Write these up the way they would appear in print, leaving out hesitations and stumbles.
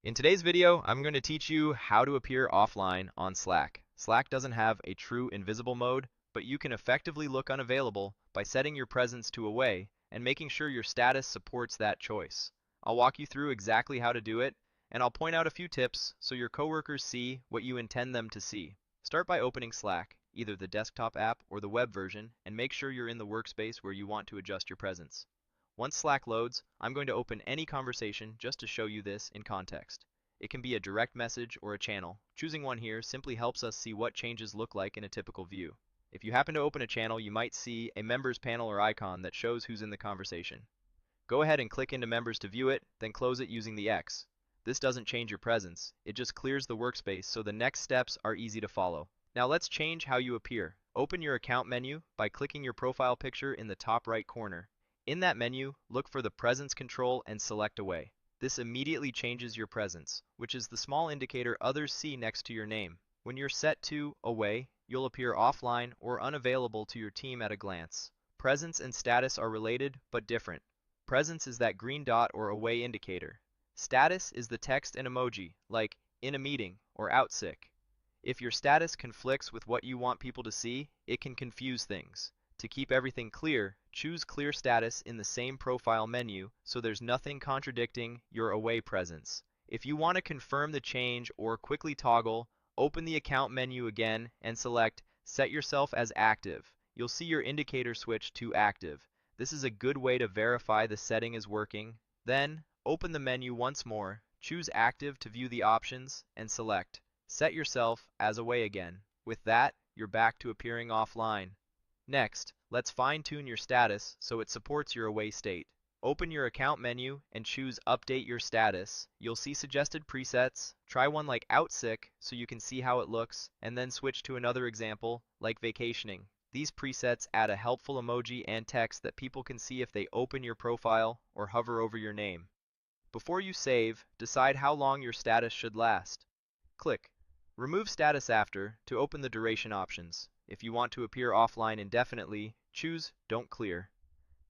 In today's video, I'm going to teach you how to appear offline on Slack. Slack doesn't have a true invisible mode, but you can effectively look unavailable by setting your presence to away and making sure your status supports that choice. I'll walk you through exactly how to do it, and I'll point out a few tips so your coworkers see what you intend them to see. Start by opening Slack, either the desktop app or the web version, and make sure you're in the workspace where you want to adjust your presence. Once Slack loads, I'm going to open any conversation just to show you this in context. It can be a direct message or a channel. Choosing one here simply helps us see what changes look like in a typical view. If you happen to open a channel, you might see a members panel or icon that shows who's in the conversation. Go ahead and click into members to view it, then close it using the X. This doesn't change your presence, it just clears the workspace so the next steps are easy to follow. Now let's change how you appear. Open your account menu by clicking your profile picture in the top right corner. In that menu, look for the presence control and select away. This immediately changes your presence, which is the small indicator others see next to your name. When you're set to away, you'll appear offline or unavailable to your team at a glance. Presence and status are related but different. Presence is that green dot or away indicator. Status is the text and emoji, like in a meeting or out sick. If your status conflicts with what you want people to see, it can confuse things. To keep everything clear, choose Clear Status in the same profile menu so there's nothing contradicting your away presence. If you want to confirm the change or quickly toggle, open the account menu again and select Set Yourself as Active. You'll see your indicator switch to active. This is a good way to verify the setting is working. Then, open the menu once more, choose Active to view the options, and select Set Yourself as Away again. With that, you're back to appearing offline. Next, let's fine-tune your status so it supports your away state. Open your account menu and choose Update Your Status. You'll see suggested presets. Try one like Out Sick so you can see how it looks, and then switch to another example like Vacationing. These presets add a helpful emoji and text that people can see if they open your profile or hover over your name. Before you save, decide how long your status should last. Click Remove Status After to open the duration options. If you want to appear offline indefinitely, choose Don't Clear.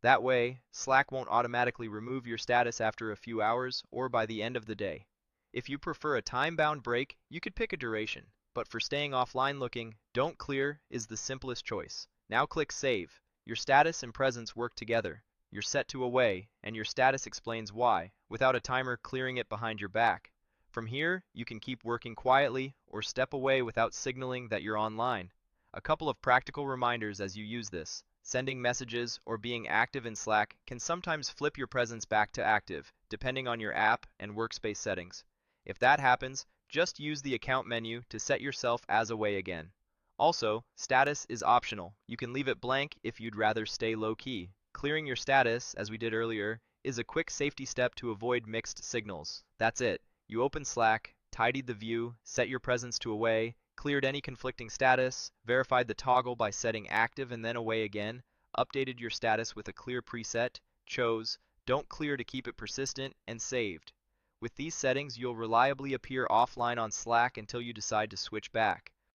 That way, Slack won't automatically remove your status after a few hours or by the end of the day. If you prefer a time-bound break, you could pick a duration, but for staying offline looking, Don't Clear is the simplest choice. Now click Save. Your status and presence work together. You're set to away, and your status explains why, without a timer clearing it behind your back. From here, you can keep working quietly or step away without signaling that you're online. A couple of practical reminders as you use this. Sending messages or being active in Slack can sometimes flip your presence back to active, depending on your app and workspace settings. If that happens, just use the account menu to set yourself as away again. Also, status is optional. You can leave it blank if you'd rather stay low-key. Clearing your status, as we did earlier, is a quick safety step to avoid mixed signals. That's it. You open Slack, tidied the view, set your presence to away, cleared any conflicting status, verified the toggle by setting active and then away again, updated your status with a clear preset, chose Don't Clear to keep it persistent, and saved. With these settings, you'll reliably appear offline on Slack until you decide to switch back.